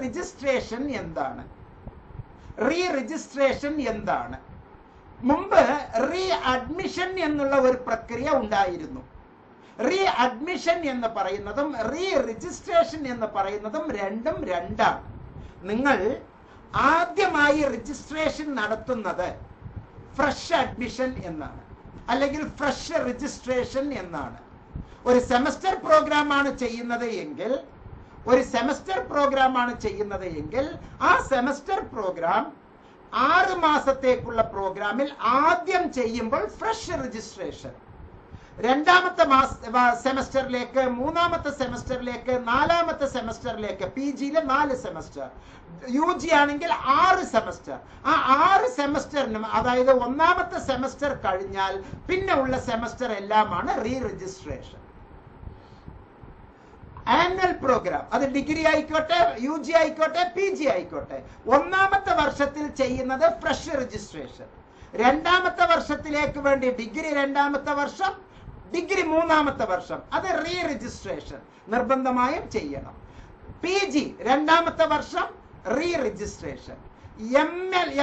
Registration എന്താണ്? Re registration എന്താണ്? മുമ്പ് റീ അഡ്മിഷൻ എന്നുള്ള ഒരു പ്രക്രിയ ഉണ്ടായിരുന്നു. റീ അഡ്മിഷൻ എന്ന് പറയുന്നതും റീ രജിസ്ട്രേഷൻ എന്ന് പറയുന്നതും രണ്ടും രണ്ടാണ്. നിങ്ങൾ ആദ്യമായി രജിസ്ട്രേഷൻ നടത്തുന്നത് ഫ്രഷ് അഡ്മിഷൻ എന്നാണ്, അല്ലെങ്കിൽ ഫ്രഷ് രജിസ്ട്രേഷൻ എന്നാണ്. ഒരു സെമസ്റ്റർ പ്രോഗ്രാമാണ് ചെയ്യുന്നത് എങ്കിൽ ആ സെമസ്റ്റർ പ്രോഗ്രാം 6 മാസത്തേക്കുള്ള പ്രോഗ്രാമിൽ ആദ്യം ചെയ്യുമ്പോൾ ഫ്രഷ് രജിസ്ട്രേഷൻ, രണ്ടാമത്തെ സെമസ്റ്ററിലേക്ക്, മൂന്നാമത്തെ സെമസ്റ്ററിലേക്ക്, നാലാമത്തെ സെമസ്റ്ററിലേക്ക്, PGയിലെ 4 സെമസ്റ്റർ, UG ആണെങ്കിൽ 6 സെമസ്റ്റർ. ആ 6 സെമസ്റ്ററിനും, അതായത് ഒന്നാമത്തെ സെമസ്റ്റർ കഴിഞ്ഞാൽ പിന്നെ ഉള്ള സെമസ്റ്റർ എല്ലാമാണ് റീ രജിസ്ട്രേഷൻ. ആനുവൽ പ്രോഗ്രാം, അത് ഡിഗ്രി ആയിക്കോട്ടെ, UG ആയിക്കോട്ടെ, PG ആയിക്കോട്ടെ, ഒന്നാമത്തെ വർഷത്തിൽ ചെയ്യുന്നത് ഫ്രഷ് രജിസ്ട്രേഷൻ. രണ്ടാമത്തെ വർഷത്തിലേക്ക് വേണ്ടി ഡിഗ്രി രണ്ടാമത്തെ വർഷം, ഡിഗ്രി മൂന്നാമത്തെ വർഷം, അത് റീ രജിസ്ട്രേഷൻ നിർബന്ധമായും ചെയ്യണം. PG രണ്ടാമത്തെ വർഷം റീ രജിസ്ട്രേഷൻ.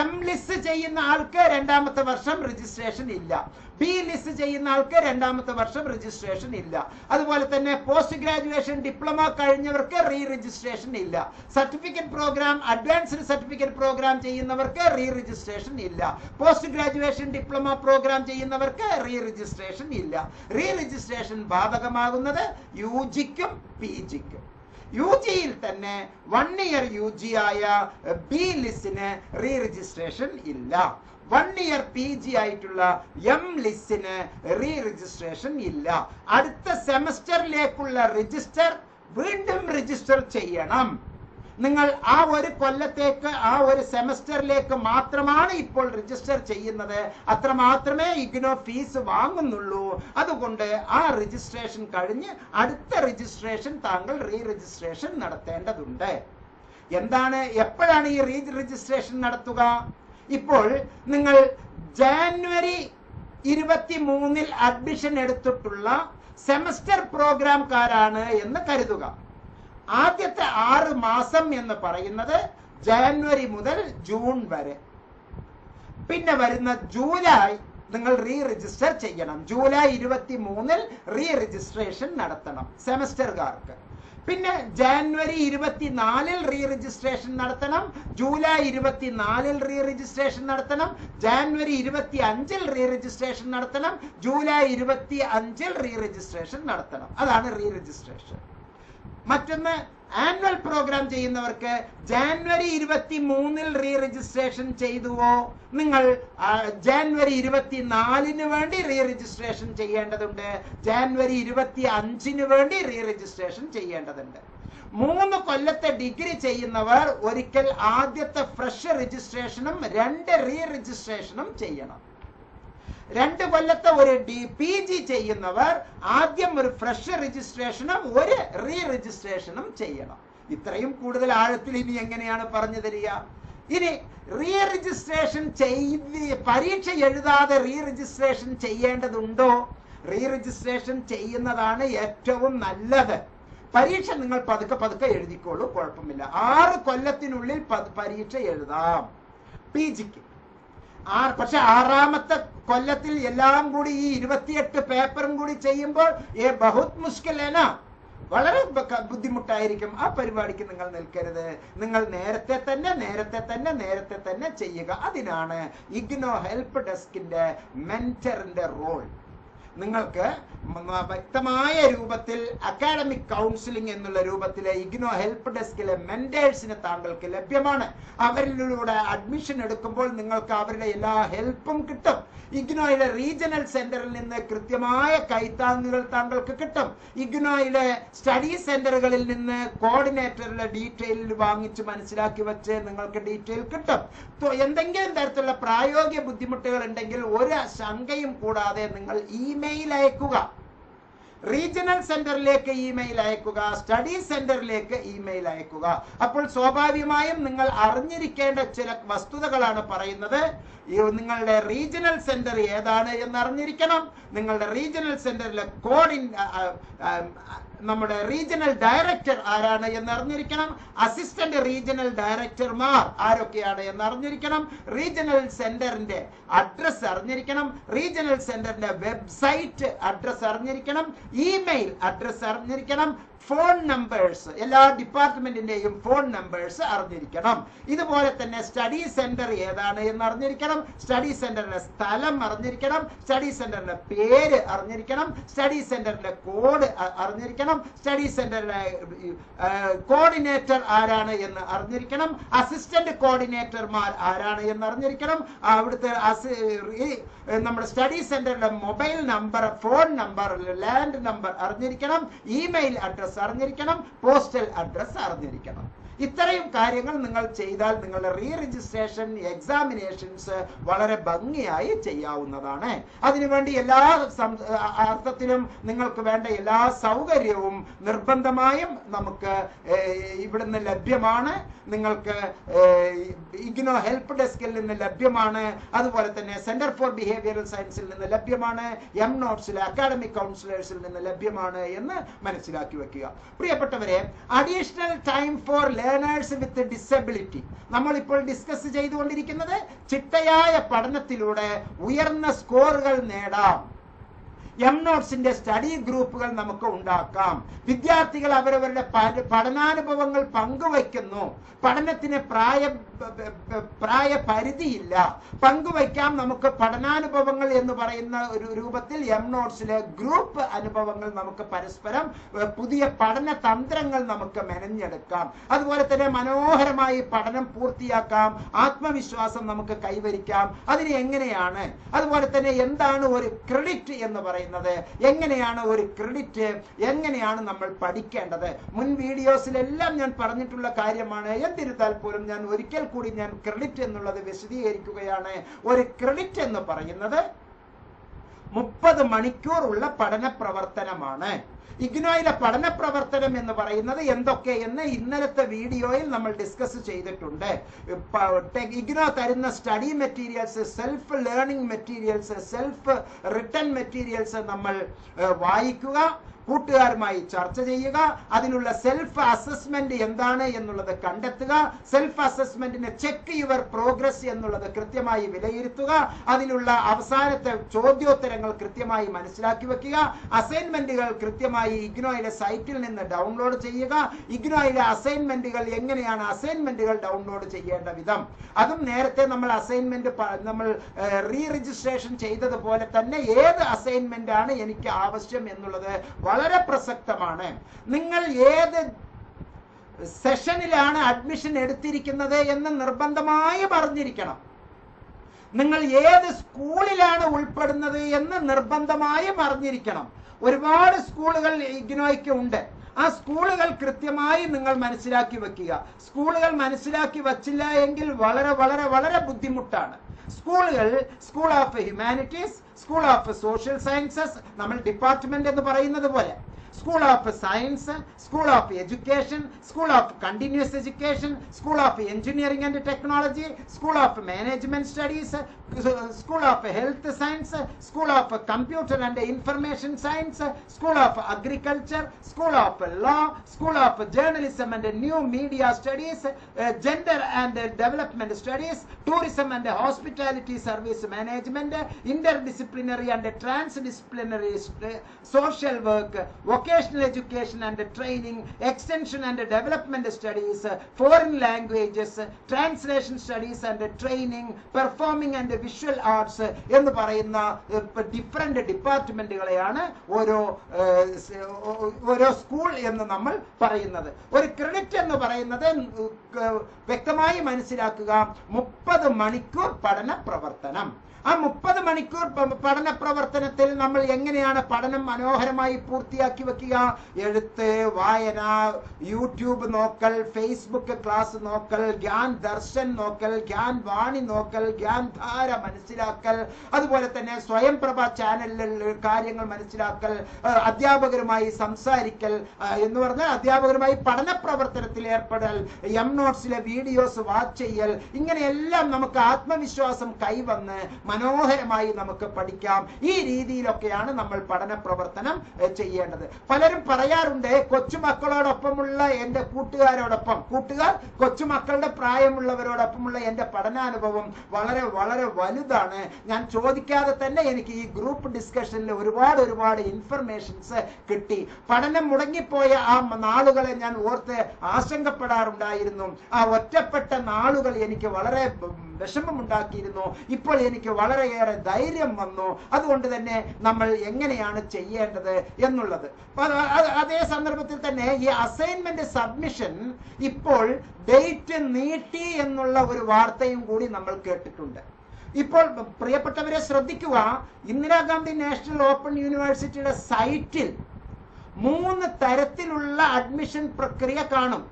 എം ലിസ്റ്റ് ചെയ്യുന്ന ആൾക്ക് രണ്ടാമത്തെ വർഷം രജിസ്ട്രേഷൻ ഇല്ല. ബി ലിസ്റ്റ് ചെയ്യുന്ന ആൾക്ക് രണ്ടാമത്തെ വർഷം രജിസ്ട്രേഷൻ ഇല്ല. അതുപോലെ തന്നെ പോസ്റ്റ് ഗ്രാജുവേഷൻ ഡിപ്ലോമ കഴിഞ്ഞവർക്ക് റീ രജിസ്ട്രേഷൻ ഇല്ല. Certificate programme, advanced certificate programme ചെയ്യുന്നവർക്ക് റീ രജിസ്ട്രേഷൻ ഇല്ല. പോസ്റ്റ് ഗ്രാജുവേഷൻ ഡിപ്ലോമ പ്രോഗ്രാം ചെയ്യുന്നവർക്ക് റീ രജിസ്ട്രേഷൻ ഇല്ല. റീ രജിസ്ട്രേഷൻ ബാധകമാകുന്നത് UGക്കും PGക്കും. UGയിൽ തന്നെ 1 ഇയർ UG ആയ ബി ലിസ്റ്റിന് റീ രജിസ്ട്രേഷൻ ഇല്ല. 1 ഇയർ PG ആയിട്ടുള്ള എം ലിസ്റ്റിന് റീ രജിസ്ട്രേഷൻ ഇല്ല. അടുത്ത സെമസ്റ്ററിലേക്കുള്ള രജിസ്റ്റർ വീണ്ടും രജിസ്റ്റർ ചെയ്യണം. നിങ്ങൾ ആ ഒരു കൊല്ലത്തേക്ക്, ആ ഒരു സെമസ്റ്ററിലേക്ക് മാത്രമാണ് ഇപ്പോൾ രജിസ്റ്റർ ചെയ്യുന്നത്. അത്ര മാത്രമേ ഇഗ്നോ ഫീസ് വാങ്ങുന്നുള്ളൂ. അതുകൊണ്ട് ആ രജിസ്ട്രേഷൻ കഴിഞ്ഞ് അടുത്ത രജിസ്ട്രേഷൻ താങ്കൾ റീ രജിസ്ട്രേഷൻ നടത്തേണ്ടതുണ്ട്. എപ്പോഴാണ് ഈ റീ രജിസ്ട്രേഷൻ നടത്തുക? ഇപ്പോൾ നിങ്ങൾ ജാനുവരി 23 അഡ്മിഷൻ എടുത്തിട്ടുള്ള സെമസ്റ്റർ പ്രോഗ്രാംകാരാണ് എന്ന് കരുതുക. ആദ്യത്തെ 6 മാസം എന്ന് പറയുന്നത് ജാനുവരി മുതൽ ജൂൺ വരെ. പിന്നെ വരുന്ന ജൂലൈ നിങ്ങൾ റീ രജിസ്റ്റർ ചെയ്യണം. ജൂലൈ 23 റീ രജിസ്ട്രേഷൻ നടത്തണം സെമസ്റ്റർകാർക്ക്. പിന്നെ ജാനുവരി 24 റീ രജിസ്ട്രേഷൻ നടത്തണം. ജൂലൈ 24 റീ രജിസ്ട്രേഷൻ നടത്തണം. ജാനുവരി 25 റീ രജിസ്ട്രേഷൻ നടത്തണം. ജൂലൈ 25 റീ രജിസ്ട്രേഷൻ നടത്തണം. അതാണ് റീ രജിസ്ട്രേഷൻ. മറ്റൊന്ന്, ആനുവൽ പ്രോഗ്രാം ചെയ്യുന്നവർക്ക് ജാനുവരി 23 റീ രജിസ്ട്രേഷൻ ചെയ്തുവോ, നിങ്ങൾ ജാനുവരി 24 വേണ്ടി റീ രജിസ്ട്രേഷൻ ചെയ്യേണ്ടതുണ്ട്. ജാനുവരി 25 വേണ്ടി റീ രജിസ്ട്രേഷൻ ചെയ്യേണ്ടതുണ്ട്. 3 കൊല്ലത്തെ ഡിഗ്രി ചെയ്യുന്നവർ ഒരിക്കൽ ആദ്യത്തെ ഫ്രഷ് രജിസ്ട്രേഷനും 2 റീ രജിസ്ട്രേഷനും ചെയ്യണം. 2 കൊല്ലത്തെ ഒരു PG ചെയ്യുന്നവർ ആദ്യം ഒരു ഫ്രഷ് രജിസ്ട്രേഷനും 1 റീ രജിസ്ട്രേഷനും ചെയ്യണം. ഇത്രയും കൂടുതൽ ആഴത്തിൽ ഇനി എങ്ങനെയാണ് പറഞ്ഞു തരിക? ഇനി റീ രജിസ്ട്രേഷൻ പരീക്ഷ എഴുതാതെ റീ രജിസ്ട്രേഷൻ ചെയ്യേണ്ടതുണ്ടോ? റീ രജിസ്ട്രേഷൻ ചെയ്യുന്നതാണ് ഏറ്റവും നല്ലത്. പരീക്ഷ നിങ്ങൾ പതുക്കെ എഴുതിക്കോളൂ, കുഴപ്പമില്ല. 6 കൊല്ലത്തിനുള്ളിൽ പരീക്ഷ എഴുതാം PGക്ക്. പക്ഷെ 6ാമത്തെ കൊല്ലത്തിൽ എല്ലാം കൂടി ഈ 28 പേപ്പറും കൂടി ചെയ്യുമ്പോൾ ബഹുത് മുഷ്കിലേന, വളരെ ബുദ്ധിമുട്ടായിരിക്കും. ആ പരിപാടിക്ക് നിങ്ങൾ നിൽക്കരുത്. നിങ്ങൾ നേരത്തെ തന്നെ ചെയ്യുക. അതിനാണ് ഇഗ്നോ ഹെൽപ്പ് ഡെസ്കിന്റെ മെന്ററിന്റെ റോൾ. നിങ്ങൾക്ക് വ്യക്തമായ രൂപത്തിൽ അക്കാഡമിക് കൗൺസിലിംഗ് എന്നുള്ള രൂപത്തിൽ ഇഗ്നോ ഹെൽപ്പ് ഡെസ്കിലെ മെന്റേഴ്സിന് താങ്കൾക്ക് ലഭ്യമാണ്. അവരിലൂടെ അഡ്മിഷൻ എടുക്കുമ്പോൾ നിങ്ങൾക്ക് അവരുടെ എല്ലാ ഹെൽപ്പും കിട്ടും. ഇഗ്നോയിലെ റീജിയണൽ സെന്ററിൽ നിന്ന് കൃത്യമായ കൈത്താങ്ങുകൾ താങ്കൾക്ക് കിട്ടും. ഇഗ്നോയിലെ സ്റ്റഡി സെന്ററുകളിൽ നിന്ന് കോർഡിനേറ്ററുടെ ഡീറ്റെയിൽ വാങ്ങിച്ച് മനസ്സിലാക്കി വെച്ച് നിങ്ങൾക്ക് ഡീറ്റെയിൽ കിട്ടും. എന്തെങ്കിലും തരത്തിലുള്ള പ്രായോഗിക ബുദ്ധിമുട്ടുകൾ ഉണ്ടെങ്കിൽ ഒരു ശങ്കയും കൂടാതെ നിങ്ങൾ ഇമെയിൽ അയക്കുക. റീജിയണൽ സെന്ററിലേക്ക് ഇമെയിൽ അയക്കുക, സ്റ്റഡി സെന്ററിലേക്ക് ഇമെയിൽ അയക്കുക. അപ്പോൾ സ്വാഭാവികമായും നിങ്ങൾ അറിഞ്ഞിരിക്കേണ്ട ചില വസ്തുതകളാണ് പറയുന്നത്. നിങ്ങളുടെ റീജിയണൽ സെന്റർ ഏതാണ് എന്ന് അറിഞ്ഞിരിക്കണം. നിങ്ങളുടെ റീജിയണൽ സെന്ററിലെ നമ്മുടെ റീജിയണൽ ഡയറക്ടർ ആരാണ് എന്ന് അറിഞ്ഞിരിക്കണം. അസിസ്റ്റന്റ് റീജിയണൽ ഡയറക്ടർമാർ ആരൊക്കെയാണ് എന്ന് അറിഞ്ഞിരിക്കണം. റീജിയണൽ സെന്ററിന്റെ അഡ്രസ് അറിഞ്ഞിരിക്കണം. റീജിയണൽ സെന്ററിന്റെ വെബ്സൈറ്റ് അഡ്രസ് അറിഞ്ഞിരിക്കണം. ഇമെയിൽ അഡ്രസ് അറിഞ്ഞിരിക്കണം. ഫോൺ നമ്പേഴ്സ്, എല്ലാ ഡിപ്പാർട്ട്മെന്റിന്റെയും ഫോൺ നമ്പേഴ്സ് അറിഞ്ഞിരിക്കണം. ഇതുപോലെ തന്നെ സ്റ്റഡി സെന്റർ ഏതാണ് എന്ന് അറിഞ്ഞിരിക്കണം. സ്റ്റഡി സെന്ററിന്റെ സ്ഥലം അറിഞ്ഞിരിക്കണം. സ്റ്റഡി സെന്ററിന്റെ പേര് അറിഞ്ഞിരിക്കണം. സ്റ്റഡി സെന്ററിന്റെ കോഡ് അറിഞ്ഞിരിക്കണം. സ്റ്റഡി സെന്ററിന്റെ കോർഡിനേറ്റർ ആരാണ് എന്ന് അറിഞ്ഞിരിക്കണം. അസിസ്റ്റന്റ് കോർഡിനേറ്റർമാർ ആരാണ് എന്ന് അറിഞ്ഞിരിക്കണം. അവിടുത്തെ നമ്മുടെ സ്റ്റഡി സെന്ററിന്റെ mobile number, phone number, land number അറിഞ്ഞിരിക്കണം. ഇമെയിൽ അഡ്രസ് അറിഞ്ഞിരിക്കണം. പോസ്റ്റൽ അഡ്രസ് അറിഞ്ഞിരിക്കണം. ഇത്രയും കാര്യങ്ങൾ നിങ്ങൾ ചെയ്താൽ നിങ്ങളുടെ റീ രജിസ്ട്രേഷൻ എക്സാമിനേഷൻസ് വളരെ ഭംഗിയായി ചെയ്യാവുന്നതാണ്. അതിനുവേണ്ടി എല്ലാ അർത്ഥത്തിലും നിങ്ങൾക്ക് വേണ്ട എല്ലാ സൗകര്യവും നിർബന്ധമായും നമുക്ക് ഇവിടുന്ന് ലഭ്യമാണ്. നിങ്ങൾക്ക് ഇഗ്നോ ഹെൽപ്പ് ഡെസ്കിൽ നിന്ന് ലഭ്യമാണ്. അതുപോലെ തന്നെ സെന്റർ ഫോർ ബിഹേവിയറൽ സയൻസിൽ നിന്ന് ലഭ്യമാണ്. എം നോട്ട്സിലെ അക്കാഡമിക് കൗൺസിലേഴ്സിൽ നിന്ന് ലഭ്യമാണ് എന്ന് മനസ്സിലാക്കി വെക്കുക. പ്രിയപ്പെട്ടവരെ, additional time for learners with disability നമ്മൾ ഇപ്പോൾ ഡിസ്കസ് ചെയ്തുകൊണ്ടിരിക്കുന്നത് ചിട്ടയായ പഠനത്തിലൂടെ ഉയർന്ന സ്കോറുകൾ നേടാം. എം നോട്ട്സിന്റെ സ്റ്റഡി ഗ്രൂപ്പുകൾ നമുക്ക് ഉണ്ടാക്കാം. വിദ്യാർത്ഥികൾ അവരവരുടെ പഠനാനുഭവങ്ങൾ പങ്കുവയ്ക്കുന്നു. പഠനത്തിന് പ്രായപരിധിയില്ല, പങ്കുവയ്ക്കാം. നമുക്ക് പഠനാനുഭവങ്ങൾ എന്ന് പറയുന്ന ഒരു രൂപത്തിൽ എം നോട്ട്സിലെ ഗ്രൂപ്പ് അനുഭവങ്ങൾ നമുക്ക് പരസ്പരം പുതിയ പഠന തന്ത്രങ്ങൾ നമുക്ക് മെനഞ്ഞെടുക്കാം. അതുപോലെ തന്നെ മനോഹരമായി പഠനം പൂർത്തിയാക്കാം. ആത്മവിശ്വാസം നമുക്ക് കൈവരിക്കാം. അതിന് എങ്ങനെയാണ്, അതുപോലെ തന്നെ എന്താണ് ഒരു ക്രെഡിറ്റ് എന്ന് പറയുന്നത്, എങ്ങനെയാണ് ഒരു ക്രെഡിറ്റ്, എങ്ങനെയാണ് നമ്മൾ പഠിക്കേണ്ടത്, മുൻ വീഡിയോസിലെല്ലാം ഞാൻ പറഞ്ഞിട്ടുള്ള കാര്യമാണ്. എന്നിരുന്നാൽ പോലും ഞാൻ ഒരിക്കൽ കൂടി ഞാൻ ക്രെഡിറ്റ് എന്നുള്ളത് വിശദീകരിക്കുകയാണ്. ഒരു ക്രെഡിറ്റ് എന്ന് പറയുന്നത് 30 മണിക്കൂർ ഉള്ള പഠന പ്രവർത്തനമാണ്. ഇഗ്നോയിലെ പഠന പ്രവർത്തനം എന്ന് പറയുന്നത് എന്തൊക്കെയെന്ന് ഇന്നലത്തെ വീഡിയോയിൽ നമ്മൾ ഡിസ്കസ് ചെയ്തിട്ടുണ്ട്. ഇഗ്നോ തരുന്ന study materials, self learning materials, self written materials നമ്മൾ വായിക്കുക, കൂട്ടുകാരുമായി ചർച്ച ചെയ്യുക, അതിനുള്ള സെൽഫ് അസസ്മെന്റ് എന്താണ് എന്നുള്ളത് കണ്ടെത്തുക, സെൽഫ് അസസ്മെന്റിന് ചെക്ക് യുവർ പ്രോഗ്രസ് എന്നുള്ളത് കൃത്യമായി വിലയിരുത്തുക, അതിനുള്ള അവസാനത്തെ ചോദ്യോത്തരങ്ങൾ കൃത്യമായി മനസ്സിലാക്കി വെക്കുക, അസൈൻമെന്റുകൾ കൃത്യമായി ഇഗ്നോയിലെ സൈറ്റിൽ നിന്ന് ഡൗൺലോഡ് ചെയ്യുക. ഇഗ്നോയിലെ അസൈൻമെന്റുകൾ എങ്ങനെയാണ് അസൈൻമെന്റുകൾ ഡൗൺലോഡ് ചെയ്യേണ്ട വിധം, അതും നേരത്തെ നമ്മൾ അസൈൻമെന്റ് നമ്മൾ റീ രജിസ്ട്രേഷൻ ചെയ്തതുപോലെ തന്നെ ഏത് അസൈൻമെന്റ് ആണ് എനിക്ക് ആവശ്യം എന്നുള്ളത് വളരെ പ്രസക്തമാണ്. നിങ്ങൾ ഏത് സെഷനിലാണ് അഡ്മിഷൻ എടുത്തിരിക്കുന്നത് എന്ന് നിർബന്ധമായി പറഞ്ഞിരിക്കണം. നിങ്ങൾ ഏത് സ്കൂളിലാണ് ഉൾപ്പെടുന്നത് എന്ന് നിർബന്ധമായി പറഞ്ഞിരിക്കണം. ഒരുപാട് സ്കൂളുകൾ ഇഗ്നോയ്ക്ക് ഉണ്ട്. ആ സ്കൂളുകൾ കൃത്യമായി നിങ്ങൾ മനസ്സിലാക്കി വെക്കുക. സ്കൂളുകൾ മനസ്സിലാക്കി വച്ചില്ല എങ്കിൽ വളരെ വളരെ വളരെ ബുദ്ധിമുട്ടാണ്. സ്കൂളുകൾ, school of humanities, school of social sciences, നമ്മൾ ഡിപ്പാർട്ട്മെന്റ് എന്ന് പറയുന്നത് പോലെ, school of science, school of education, school of continuous education, school of engineering and technology, school of management studies, school of health science, school of computer and information science, school of agriculture, school of law, school of journalism and new media studies, gender and development studies, tourism and hospitality service management, interdisciplinary and ട്രാൻസ്ഡിസിപ്ലിനറി social work, vocational education and training, extension and development studies, foreign languages, translation studies and training, performing and visual arts എന്ന് പറയുന്ന different ഡിപ്പാർട്ട്മെന്റുകളെയാണ് ഓരോ school എന്ന് നമ്മൾ പറയുന്നത്. ഒരു credit എന്ന് പറയുന്നത് വ്യക്തമായി മനസ്സിലാക്കുക, 30 മണിക്കൂർ പഠന പ്രവർത്തനം. ആ 30 മണിക്കൂർ പഠന പ്രവർത്തനത്തിൽ നമ്മൾ എങ്ങനെയാണ് പഠനം മനോഹരമായി പൂർത്തിയാക്കി വെക്കുക? എഴുത്ത്, വായന, യൂട്യൂബ് നോക്കൽ, ഫേസ്ബുക്ക് ക്ലാസ് നോക്കൽ, ഗ്യാൻ ദർശൻ നോക്കൽ, ഗ്യാൻ വാണി നോക്കൽ, ഗ്യാൻ ധാര മനസ്സിലാക്കൽ, അതുപോലെ തന്നെ സ്വയംപ്രഭ ചാനലിൽ കാര്യങ്ങൾ മനസ്സിലാക്കൽ, അധ്യാപകരുമായി സംസാരിക്കൽ എന്ന് പറഞ്ഞാൽ അധ്യാപകരുമായി പഠന പ്രവർത്തനത്തിൽ ഏർപ്പെടൽ, എം നോട്ട്സിലെ വീഡിയോസ് വാച്ച് ചെയ്യൽ, ഇങ്ങനെയെല്ലാം നമുക്ക് ആത്മവിശ്വാസം കൈവന്ന് മനോഹരമായി നമുക്ക് പഠിക്കാം. ഈ രീതിയിലൊക്കെയാണ് നമ്മൾ പഠന പ്രവർത്തനം ചെയ്യേണ്ടത്. പലരും പറയാറുണ്ട്, കൊച്ചുമക്കളോടൊപ്പമുള്ള എൻ്റെ കൂട്ടുകാർ കൊച്ചുമക്കളുടെ പ്രായമുള്ളവരോടൊപ്പമുള്ള എൻ്റെ പഠനാനുഭവം വളരെ വളരെ വലുതാണ്. ഞാൻ ചോദിക്കാതെ തന്നെ എനിക്ക് ഈ ഗ്രൂപ്പ് ഡിസ്കഷനിൽ ഒരുപാട് ഇൻഫർമേഷൻസ് കിട്ടി. പഠനം മുടങ്ങിപ്പോയ ആ നാളുകളെ ഞാൻ ഓർത്ത് ആശങ്കപ്പെടാറുണ്ടായിരുന്നു. ആ ഒറ്റപ്പെട്ട നാളുകൾ എനിക്ക് വളരെ വിഷമമുണ്ടാക്കിയിരുന്നു. ഇപ്പോൾ എനിക്ക് വളരെയേറെ ധൈര്യം വന്നു. അതുകൊണ്ട് തന്നെ നമ്മൾ എങ്ങനെയാണ് ചെയ്യേണ്ടത് എന്നുള്ളത്. അതേ സന്ദർഭത്തിൽ തന്നെ ഈ അസൈൻമെന്റ് സബ്മിഷൻ ഇപ്പോൾ ഡേറ്റ് നീട്ടി എന്നുള്ള ഒരു വാർത്തയും കൂടി നമ്മൾ കേട്ടിട്ടുണ്ട്. ഇപ്പോൾ പ്രിയപ്പെട്ടവരെ ശ്രദ്ധിക്കുക, ഇന്ദിരാഗാന്ധി നാഷണൽ ഓപ്പൺ യൂണിവേഴ്സിറ്റിയുടെ സൈറ്റിൽ 3 തരത്തിലുള്ള അഡ്മിഷൻ പ്രക്രിയ കാണും.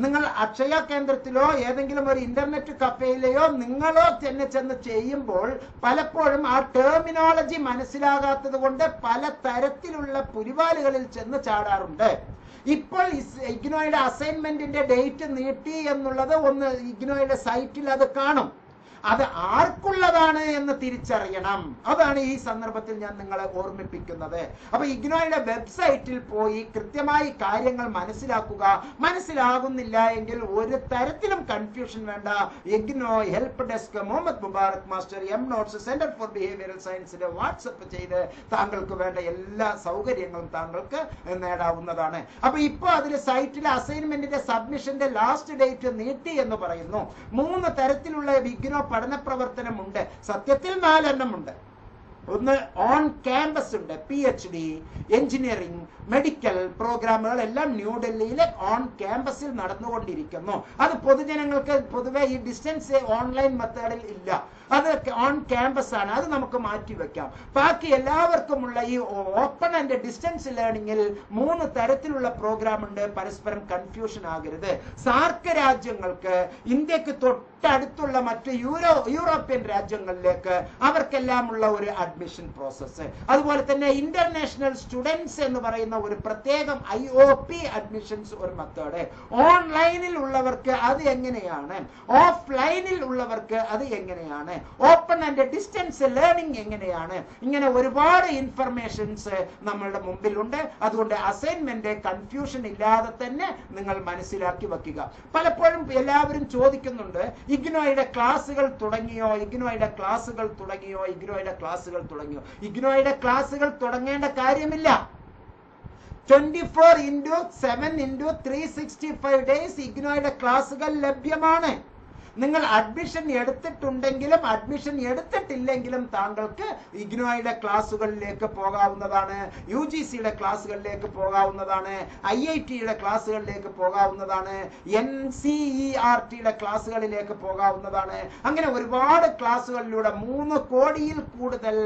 നിങ്ങൾ അക്ഷയ കേന്ദ്രത്തിലോ ഏതെങ്കിലും ഒരു ഇന്റർനെറ്റ് കഫേയിലെയോ നിങ്ങളോ തന്നെ ചെന്ന് ചെയ്യുമ്പോൾ പലപ്പോഴും ആ ടെർമിനോളജി മനസ്സിലാകാത്തത് കൊണ്ട് പല തരത്തിലുള്ള പുലിവാലുകളിൽ ചെന്ന് ചാടാറുണ്ട്. ഇപ്പോൾ ഇഗ്നോയുടെ അസൈൻമെന്റിന്റെ ഡേറ്റ് നീട്ടി എന്നുള്ളത് ഒന്ന് ഇഗ്നോയുടെ സൈറ്റിൽ അത് കാണും. അത് ആർക്കുള്ളതാണ് എന്ന് തിരിച്ചറിയണം. അതാണ് ഈ സന്ദർഭത്തിൽ ഞാൻ നിങ്ങളെ ഓർമ്മിപ്പിക്കുന്നത്. അപ്പൊ ഇഗ്നോയുടെ വെബ്സൈറ്റിൽ പോയി കൃത്യമായി കാര്യങ്ങൾ മനസ്സിലാക്കുക. മനസ്സിലാകുന്നില്ല എങ്കിൽ ഒരു തരത്തിലും കൺഫ്യൂഷൻ വേണ്ട. IGNOU help desk Muhammad Mubarak master MNotes centre for behavioural സയൻസിന്റെ വാട്സപ്പ് ചെയ്ത് താങ്കൾക്ക് വേണ്ട എല്ലാ സൗകര്യങ്ങളും താങ്കൾക്ക് നേടാവുന്നതാണ്. അപ്പൊ ഇപ്പൊ അതിൽ സൈറ്റിലെ അസൈൻമെന്റിന്റെ സബ്മിഷന്റെ ലാസ്റ്റ് ഡേറ്റ് നീട്ടി എന്ന് പറയുന്നു. 3 തരത്തിലുള്ള ഇഗ്നോ പഠന പ്രവർത്തനമുണ്ട്. സത്യത്തിൽ 4 എണ്ണമുണ്ട്. ഒന്ന് ഓൺ ക്യാമ്പസ് ഉണ്ട്, PhD, എഞ്ചിനീയറിംഗ്, മെഡിക്കൽ പ്രോഗ്രാമുകൾ എല്ലാം ന്യൂഡൽഹിയിലെ ഓൺ ക്യാമ്പസിൽ നടന്നുകൊണ്ടിരിക്കുന്നു. അത് പൊതുജനങ്ങൾക്ക് പൊതുവെ ഈ ഡിസ്റ്റൻസ് ഓൺലൈൻ മെത്തേഡിൽ ഇല്ല. അത് ഓൺ ക്യാമ്പസ് ആണ്. അത് നമുക്ക് മാറ്റിവെക്കാം. ബാക്കി എല്ലാവർക്കുമുള്ള ഈ ഓപ്പൺ ആൻഡ് ഡിസ്റ്റൻസ് ലേണിംഗിൽ 3 തരത്തിലുള്ള പ്രോഗ്രാം ഉണ്ട്. പരസ്പരം കൺഫ്യൂഷൻ ആകരുത്. സാർക്ക് രാജ്യങ്ങൾക്ക്, ഇന്ത്യക്ക് തൊട്ടടുത്തുള്ള മറ്റ് യൂറോപ്യൻ രാജ്യങ്ങളിലേക്ക് അവർക്കെല്ലാം ഉള്ള ഒരു അഡ്മിഷൻ പ്രോസസ്സ്. അതുപോലെ തന്നെ ഇന്റർനാഷണൽ സ്റ്റുഡൻസ് എന്ന് പറയുന്ന ഒരു പ്രത്യേകം IOP അഡ്മിഷൻസ് ഒരു മെത്തേഡ്. ഓൺലൈനിൽ ഉള്ളവർക്ക് അത് എങ്ങനെയാണ്, ഓഫ്ലൈനിൽ ഉള്ളവർക്ക് അത് എങ്ങനെയാണ്, ഓപ്പൺ ആൻഡ് ഡിസ്റ്റൻസ് ലേണിംഗ് എങ്ങനെയാണ്, ഇങ്ങനെ ഒരുപാട് ഇൻഫർമേഷൻസ് നമ്മളുടെ മുമ്പിലുണ്ട്. അതുകൊണ്ട് അസൈൻമെന്റ് കൺഫ്യൂഷൻ ഇല്ലാതെ തന്നെ നിങ്ങൾ മനസ്സിലാക്കി വെക്കുക. പലപ്പോഴും എല്ലാവരും ചോദിക്കുന്നുണ്ട്, ഇഗ്നോയുടെ ക്ലാസുകൾ തുടങ്ങിയോ, ഇഗ്നോയുടെ ക്ലാസുകൾ തുടങ്ങിയോ, ഇഗ്നോയുടെ ക്ലാസുകൾ തുടങ്ങിയോ. ഇഗ്നോയുടെ ക്ലാസുകൾ തുടങ്ങേണ്ട കാര്യമില്ല. 24/7/365 ഡേയ്സ് ഇഗ്നോയുടെ ക്ലാസുകൾ ലഭ്യമാണ്. നിങ്ങൾ അഡ്മിഷൻ എടുത്തിട്ടുണ്ടെങ്കിലും അഡ്മിഷൻ എടുത്തിട്ടില്ലെങ്കിലും താങ്കൾക്ക് ഇഗ്നോയുടെ ക്ലാസുകളിലേക്ക് പോകാവുന്നതാണ്, UGCയുടെ ക്ലാസുകളിലേക്ക് പോകാവുന്നതാണ്, IITയുടെ ക്ലാസുകളിലേക്ക് പോകാവുന്നതാണ്, NCERTയുടെ ക്ലാസുകളിലേക്ക് പോകാവുന്നതാണ്. അങ്ങനെ ഒരുപാട് ക്ലാസുകളിലൂടെ 3 കോടിയിൽ കൂടുതൽ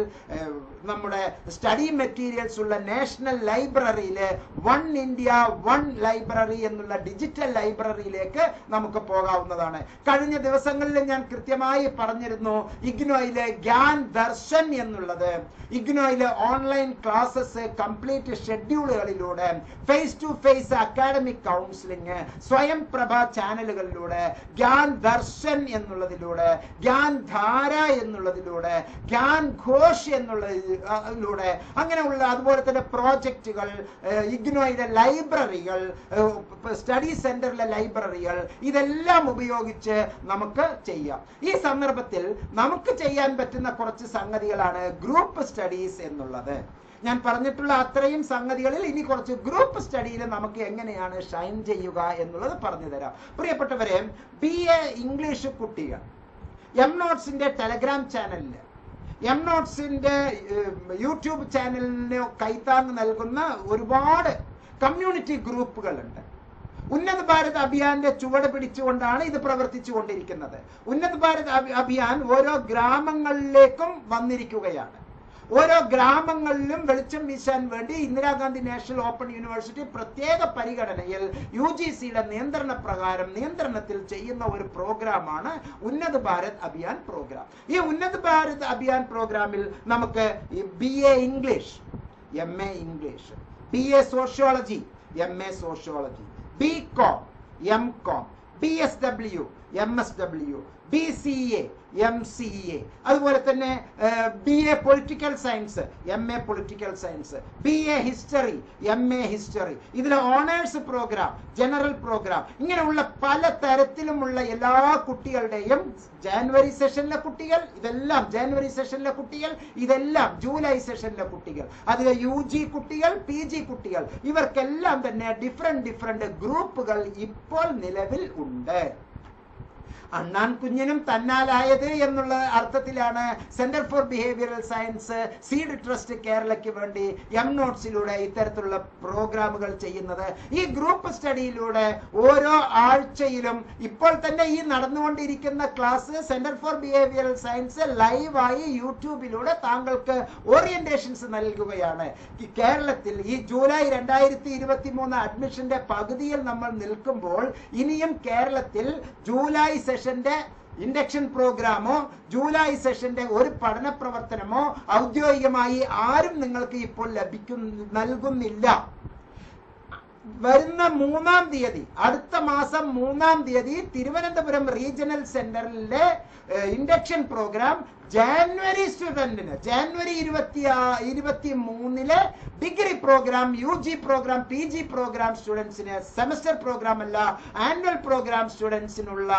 നമ്മുടെ സ്റ്റഡി മെറ്റീരിയൽസ് ഉള്ള നാഷണൽ ലൈബ്രറിയിലെ വൺ ഇന്ത്യ വൺ ലൈബ്രറി എന്നുള്ള ഡിജിറ്റൽ ലൈബ്രറിയിലേക്ക് നമുക്ക് പോകാവുന്നതാണ്. കഴിഞ്ഞ ദിവസങ്ങളിൽ ഞാൻ കൃത്യമായി പറഞ്ഞിരുന്നു, ഇഗ്നോയിലെ ഗ്യാൻ ദർശൻ എന്നുള്ളത് ഇഗ്നോയിലെ ഓൺലൈൻ ക്ലാസ്സസ് കംപ്ലീറ്റ് ഷെഡ്യൂളുകളിലൂടെ, face to face academic counselling, Swayam Prabha ചാനലുകളിലൂടെ, ഗ്യാൻ ദർശൻ എന്നുള്ളതിലൂടെ, ഗ്യാൻ ധാര എന്നുള്ളതിലൂടെ, ഗ്യാൻ ഘോഷ് എന്നുള്ളതിലൂടെ, അങ്ങനെയുള്ള അതുപോലെ തന്നെ പ്രോജക്റ്റുകൾ, ഇഗ്നോയിലെ ലൈബ്രറികൾ, സ്റ്റഡി സെന്ററിലെ ലൈബ്രറികൾ, ഇതെല്ലാം ഉപയോഗിച്ച് നമുക്ക് ചെയ്യാം. ഈ സന്ദർഭത്തിൽ നമുക്ക് ചെയ്യാൻ പറ്റുന്ന കുറച്ച് സംഗതികളാണ് ഗ്രൂപ്പ് സ്റ്റഡീസ് എന്നുള്ളത്. ഞാൻ പറഞ്ഞിട്ടുള്ള അത്രയും സംഗതികളിൽ ഇനി കുറച്ച് ഗ്രൂപ്പ് സ്റ്റഡിയിൽ നമുക്ക് എങ്ങനെയാണ് ഷൈൻ ചെയ്യുക എന്നുള്ളത് പറഞ്ഞു തരാം. പ്രിയപ്പെട്ടവരെ, BA ഇംഗ്ലീഷ് കുട്ടികൾ എംനോട്സിന്റെ ടെലഗ്രാം ചാനലില്, എംനോട്സിന്റെ യൂട്യൂബ് ചാനലിന് കൈത്താങ് നൽകുന്ന ഒരുപാട് കമ്മ്യൂണിറ്റി ഗ്രൂപ്പുകളുണ്ട്. ഉന്നത് ഭാരത് അഭിയാന്റെ ചുവട് പിടിച്ചുകൊണ്ടാണ് ഇത് പ്രവർത്തിച്ചു കൊണ്ടിരിക്കുന്നത്. ഉന്നത് ഭാരത് അഭിയാൻ ഓരോ ഗ്രാമങ്ങളിലേക്കും വന്നിരിക്കുകയാണ്. ഓരോ ഗ്രാമങ്ങളിലും വെളിച്ചം വീശാൻ വേണ്ടി ഇന്ദിരാഗാന്ധി നാഷണൽ ഓപ്പൺ യൂണിവേഴ്സിറ്റി പ്രത്യേക പരിഗണനയിൽ UGCയുടെ നിയന്ത്രണത്തിൽ ചെയ്യുന്ന ഒരു പ്രോഗ്രാമാണ് ഉന്നത് ഭാരത് അഭിയാൻ പ്രോഗ്രാം. ഈ ഉന്നത് ഭാരത് അഭിയാൻ പ്രോഗ്രാമിൽ നമുക്ക് BA English, MA English, BA sociology, MA sociology, BCom, MCom, BSW, MSW, BCA, MCA, അതുപോലെ തന്നെ BA political science, MA political science, BA history, MA history, ഇതിൽ ഓണേഴ്സ് പ്രോഗ്രാം, ജനറൽ പ്രോഗ്രാം, ഇങ്ങനെയുള്ള പല തരത്തിലുമുള്ള എല്ലാ കുട്ടികളുടെയും ജാനുവരി സെഷനിലെ കുട്ടികൾ, ഇതെല്ലാം ജാനുവരി സെഷനിലെ കുട്ടികൾ, ഇതെല്ലാം ജൂലൈ സെഷനിലെ കുട്ടികൾ, അതിലെ UG കുട്ടികൾ, PG കുട്ടികൾ, ഇവർക്കെല്ലാം തന്നെ ഡിഫറെന്റ് ഗ്രൂപ്പുകൾ ഇപ്പോൾ നിലവിൽ ഉണ്ട്. അണ്ണാൻ കുഞ്ഞിനും തന്നാലായത് എന്നുള്ള അർത്ഥത്തിലാണ് centre for behavioural science seed trust കേരളയ്ക്ക് വേണ്ടി MNOTESിലൂടെ ഇത്തരത്തിലുള്ള പ്രോഗ്രാമുകൾ ചെയ്യുന്നത്. ഈ ഗ്രൂപ്പ് സ്റ്റഡിയിലൂടെ ഓരോ ആഴ്ചയിലും ഇപ്പോൾ തന്നെ ഈ നടന്നുകൊണ്ടിരിക്കുന്ന class centre for behavioural science ലൈവായി യൂട്യൂബിലൂടെ താങ്കൾക്ക് ഓറിയന്റേഷൻസ് നൽകുകയാണ്. കേരളത്തിൽ ഈ ജൂലൈ 2023 അഡ്മിഷന്റെ പകുതിയിൽ നമ്മൾ നിൽക്കുമ്പോൾ ഇനിയും കേരളത്തിൽ ജൂലൈ സെഷന്റെ ഇൻഡക്ഷൻ പ്രോഗ്രാമോ ജൂലൈ സെഷന്റെ ഒരു പഠന പ്രവർത്തനമോ ഔദ്യോഗികമായി ആരും നിങ്ങൾക്ക് ഇപ്പോൾ നൽകുന്നില്ല. വരുന്ന 3-ാം തീയതി, അടുത്ത മാസം 3-ാം തീയതി Thiruvananthapuram regional centre induction programme January സ്റ്റുഡന്റിന്, January 23 degree programme, UG programme, PG programme സ്റ്റുഡൻസിന്, സെമസ്റ്റർ പ്രോഗ്രാം അല്ല ആനുവൽ പ്രോഗ്രാം സ്റ്റുഡൻസിനുള്ള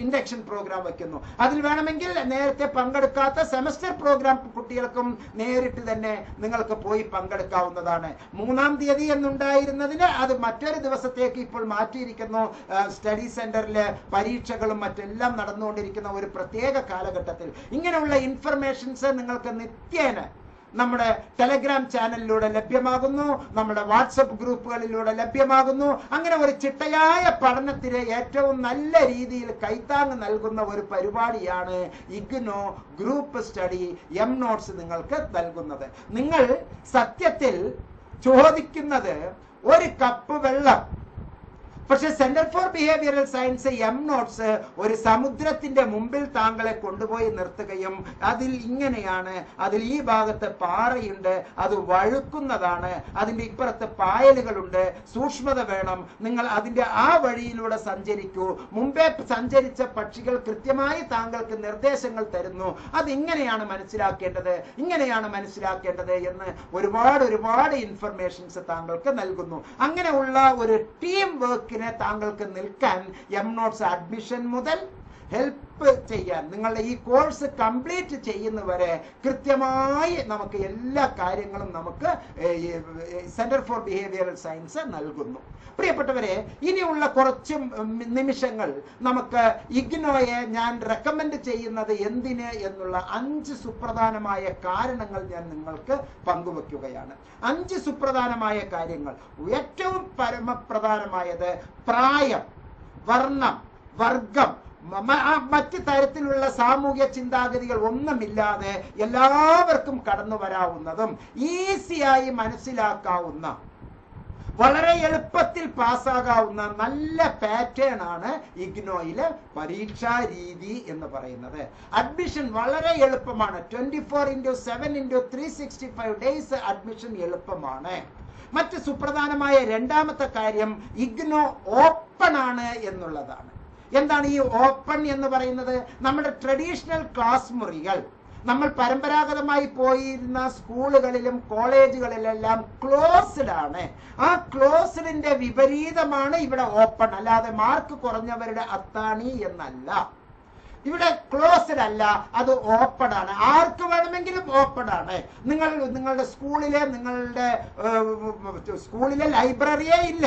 ഇൻഡക്ഷൻ പ്രോഗ്രാം വയ്ക്കുന്നു. അതിൽ വേണമെങ്കിൽ നേരത്തെ പങ്കെടുക്കാത്ത സെമസ്റ്റർ പ്രോഗ്രാം കുട്ടികൾക്കും നേരിട്ട് തന്നെ നിങ്ങൾക്ക് പോയി പങ്കെടുക്കാവുന്നതാണ്. 3-ാം തീയതി എന്നുണ്ടായിരുന്നതിന് അത് മറ്റൊരു ദിവസത്തേക്ക് ഇപ്പോൾ മാറ്റിയിരിക്കുന്നു. സ്റ്റഡി സെന്ററിലെ പരീക്ഷകളും മറ്റെല്ലാം നടന്നുകൊണ്ടിരിക്കുന്ന ഒരു പ്രത്യേക കാലഘട്ടത്തിൽ ഇങ്ങനെയുള്ള ഇൻഫർമേഷൻസ് നിങ്ങൾക്ക് നിത്യേന നമ്മുടെ ടെലഗ്രാം ചാനലിലൂടെ ലഭ്യമാകുന്നു, നമ്മുടെ വാട്സപ്പ് ഗ്രൂപ്പുകളിലൂടെ ലഭ്യമാകുന്നു. അങ്ങനെ ഒരു ചിട്ടയായ പഠനത്തിന് ഏറ്റവും നല്ല രീതിയിൽ കൈത്താങ് നൽകുന്ന ഒരു പരിപാടിയാണ് IGNOU ഗ്രൂപ്പ് സ്റ്റഡി MNOTES നിങ്ങൾക്ക് നൽകുന്നത്. നിങ്ങൾ സത്യത്തിൽ ചോദിക്കുന്നത് ഒരു കപ്പ് വെള്ളം, പക്ഷെ centre for behavioural science MNOTES ഒരു സമുദ്രത്തിന്റെ മുമ്പിൽ താങ്കളെ കൊണ്ടുപോയി നിർത്തുകയും അതിൽ ഇങ്ങനെയാണ്, അതിൽ ഈ ഭാഗത്ത് പാറയുണ്ട്, അത് വഴുക്കുന്നതാണ്, അതിന്റെ ഇപ്പുറത്ത് പായലുകളുണ്ട്, സൂക്ഷ്മത വേണം, നിങ്ങൾ അതിന്റെ ആ വഴിയിലൂടെ സഞ്ചരിക്കൂ, മുമ്പേ സഞ്ചരിച്ച പക്ഷികൾ കൃത്യമായി താങ്കൾക്ക് നിർദ്ദേശങ്ങൾ തരുന്നു, അതിങ്ങനെയാണ് മനസ്സിലാക്കേണ്ടത്, ഇങ്ങനെയാണ് മനസ്സിലാക്കേണ്ടത് എന്ന് ഒരുപാട് ഇൻഫർമേഷൻസ് താങ്കൾക്ക് നൽകുന്നു. അങ്ങനെയുള്ള ഒരു ടീം വർക്ക് താങ്കൾക്ക് നിൽക്കാൻ MNOTES അഡ്മിഷൻ മുതൽ ഹെൽപ്പ് ചെയ്യാൻ, നിങ്ങളുടെ ഈ കോഴ്സ് കംപ്ലീറ്റ് ചെയ്യുന്നവരെ കൃത്യമായി നമുക്ക് എല്ലാ കാര്യങ്ങളും നമുക്ക് സെന്റർ ഫോർ ബിഹേവിയറൽ സയൻസ് നൽകുന്നു. പ്രിയപ്പെട്ടവരെ, ഇനിയുള്ള കുറച്ച് നിമിഷങ്ങൾ നമുക്ക് IGNOയെ ഞാൻ റെക്കമെൻഡ് ചെയ്യുന്നത് എന്തിന് എന്നുള്ള 5 സുപ്രധാനമായ കാരണങ്ങൾ ഞാൻ നിങ്ങൾക്ക് പങ്കുവെക്കുകയാണ്. 5 സുപ്രധാനമായ കാര്യങ്ങൾ. ഏറ്റവും പരമപ്രധാനമായത് പ്രായം, വർണ്ണം, വർഗം, മറ്റ് തരത്തിലുള്ള സാമൂഹ്യ ചിന്താഗതികൾ ഒന്നുമില്ലാതെ എല്ലാവർക്കും കടന്നു വരാവുന്നതും ഈസിയായി മനസ്സിലാക്കാവുന്ന, വളരെ എളുപ്പത്തിൽ പാസ്സാകാവുന്ന നല്ല പാറ്റേൺ ആണ് IGNOയിലെ പരീക്ഷാ രീതി എന്ന് പറയുന്നത്. അഡ്മിഷൻ വളരെ എളുപ്പമാണ്. 24/7/365 ഡേയ്സ് അഡ്മിഷൻ എളുപ്പമാണ്. മറ്റ് സുപ്രധാനമായ രണ്ടാമത്തെ കാര്യം IGNOU ഓപ്പൺ ആണ് എന്നുള്ളതാണ്. എന്താണ് ഈ ഓപ്പൺ എന്ന് പറയുന്നത്? നമ്മുടെ ട്രഡീഷണൽ ക്ലാസ് മുറികൾ, നമ്മൾ പരമ്പരാഗതമായി പോയിരുന്ന സ്കൂളുകളിലും കോളേജുകളിലെല്ലാം ക്ലോസ്ഡ് ആണ്. ആ ക്ലോസ്ഡിന്റെ വിപരീതമാണ് ഇവിടെ ഓപ്പൺ. അല്ലാതെ മാർക്ക് കുറഞ്ഞവരുടെ അത്താണി എന്നല്ല. ഇവിടെ ക്ലോസ്ഡ് അല്ല, അത് ഓപ്പൺ ആണ്. ആർക്ക് വേണമെങ്കിലും ഓപ്പൺ ആണ്. നിങ്ങളുടെ സ്കൂളിലെ ലൈബ്രറിയേ ഇല്ല.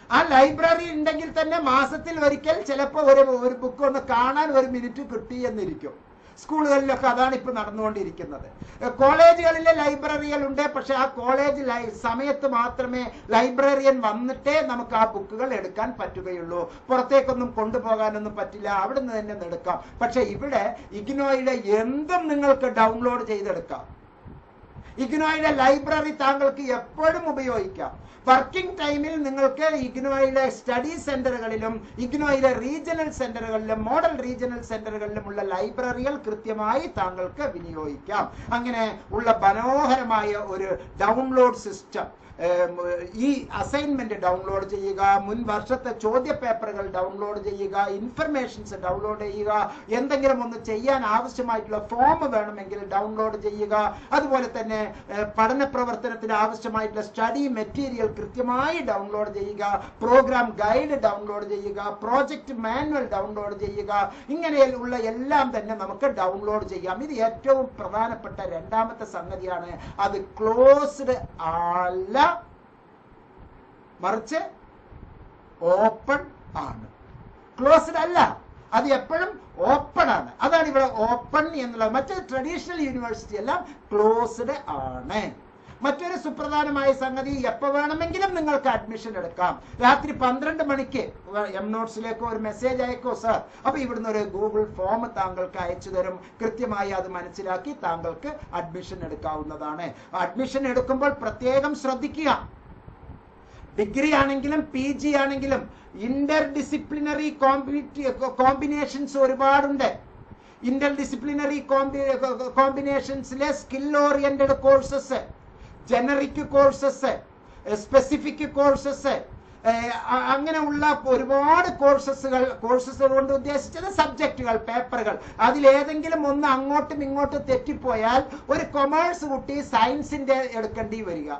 ആ ലൈബ്രറി ഉണ്ടെങ്കിൽ തന്നെ മാസത്തിൽ ഒരിക്കൽ ചിലപ്പോൾ ഒരു ബുക്ക് ഒന്ന് കാണാൻ 1 മിനിറ്റ് കിട്ടി എന്നിരിക്കും. സ്കൂളുകളിലൊക്കെ അതാണ് ഇപ്പൊ നടന്നുകൊണ്ടിരിക്കുന്നത്. കോളേജുകളിലെ ലൈബ്രറികൾ ഉണ്ട്, പക്ഷെ ആ കോളേജ് സമയത്ത് മാത്രമേ ലൈബ്രറിയൻ വന്നിട്ടേ നമുക്ക് ആ ബുക്കുകൾ എടുക്കാൻ പറ്റുകയുള്ളൂ. പുറത്തേക്കൊന്നും കൊണ്ടുപോകാനൊന്നും പറ്റില്ല, അവിടെ നിന്ന് തന്നെ എടുക്കാം. പക്ഷെ ഇവിടെ IGNOയുടെ എന്തും നിങ്ങൾക്ക് ഡൗൺലോഡ് ചെയ്തെടുക്കാം. IGNOയുടെ ലൈബ്രറി താങ്കൾക്ക് എപ്പോഴും ഉപയോഗിക്കാം. വർക്കിംഗ് ടൈമിൽ നിങ്ങൾക്ക് IGNOയുടെ സ്റ്റഡി സെന്ററുകളിലും IGNOയിലെ റീജിയണൽ സെന്ററുകളിലും മോഡൽ റീജിയണൽ സെന്ററുകളിലുമുള്ള ലൈബ്രറികൾ കൃത്യമായി താങ്കൾക്ക് വിനിയോഗിക്കാം. അങ്ങനെ ഉള്ള മനോഹരമായ ഒരു ഡൗൺലോഡ് സിസ്റ്റം ഈ അസൈൻമെന്റ് ഡൗൺലോഡ് ചെയ്യുക, മുൻ വർഷത്തെ ചോദ്യ പേപ്പറുകൾ ഡൗൺലോഡ് ചെയ്യുക, ഇൻഫർമേഷൻസ് ഡൗൺലോഡ് ചെയ്യുക, എന്തെങ്കിലും ഒന്ന് ചെയ്യാൻ ആവശ്യമായിട്ടുള്ള ഫോം വേണമെങ്കിൽ ഡൗൺലോഡ് ചെയ്യുക, അതുപോലെ തന്നെ പഠന പ്രവർത്തനത്തിന് ആവശ്യമായിട്ടുള്ള സ്റ്റഡി മെറ്റീരിയൽ കൃത്യമായി ഡൗൺലോഡ് ചെയ്യുക, പ്രോഗ്രാം ഗൈഡ് ഡൗൺലോഡ് ചെയ്യുക, പ്രോജക്റ്റ് മാനുവൽ ഡൗൺലോഡ് ചെയ്യുക. ഇങ്ങനെയുള്ള എല്ലാം തന്നെ നമുക്ക് ഡൗൺലോഡ് ചെയ്യാം. ഇത് ഏറ്റവും പ്രധാനപ്പെട്ട രണ്ടാമത്തെ സംഗതിയാണ്. അത് ക്ലോസ്ഡ് അല്ല, മറിച്ച് ഓപ്പൺ ആണ്. ക്ലോസ്ഡ് അല്ല, അത് എപ്പോഴും ഓപ്പൺ ആണ്. അതാണ് ഇവിടെ ഓപ്പൺ എന്നുള്ളത്. മറ്റേ ട്രഡീഷണൽ യൂണിവേഴ്സിറ്റി എല്ലാം ക്ലോസ്ഡ് ആണ്. മറ്റൊരു സുപ്രധാനമായ സംഗതി, എപ്പോൾ വേണമെങ്കിലും നിങ്ങൾക്ക് അഡ്മിഷൻ എടുക്കാം. രാത്രി 12 മണിക്ക് എം നോട്ട്സിലേക്കോ ഒരു മെസ്സേജ് അയക്കോ സാർ, അപ്പൊ ഇവിടുന്ന് ഒരു ഗൂഗിൾ ഫോം താങ്കൾക്ക് അയച്ചു തരും. കൃത്യമായി അത് മനസ്സിലാക്കി താങ്കൾക്ക് അഡ്മിഷൻ എടുക്കാവുന്നതാണ്. അഡ്മിഷൻ എടുക്കുമ്പോൾ പ്രത്യേകം ശ്രദ്ധിക്കുക. ഡിഗ്രി ആണെങ്കിലും PG ആണെങ്കിലും ഇന്റർ ഡിസിപ്ലിനറി കോമ്പിനേഷൻസ് ഒരുപാടുണ്ട്. ഇന്റർ ഡിസിപ്ലിനറി കോമ്പിനേഷൻസിലെ skill oriented courses, generic courses, specific courses, അങ്ങനെയുള്ള ഒരുപാട് കോഴ്സസ് കൊണ്ട് ഉദ്ദേശിച്ചത് സബ്ജക്റ്റുകൾ, പേപ്പറുകൾ. അതിലേതെങ്കിലും ഒന്ന് അങ്ങോട്ടും ഇങ്ങോട്ടും തെറ്റിപ്പോയാൽ ഒരു കൊമേഴ്സ് കുട്ടി സയൻസിന്റെ എടുക്കേണ്ടി വരിക,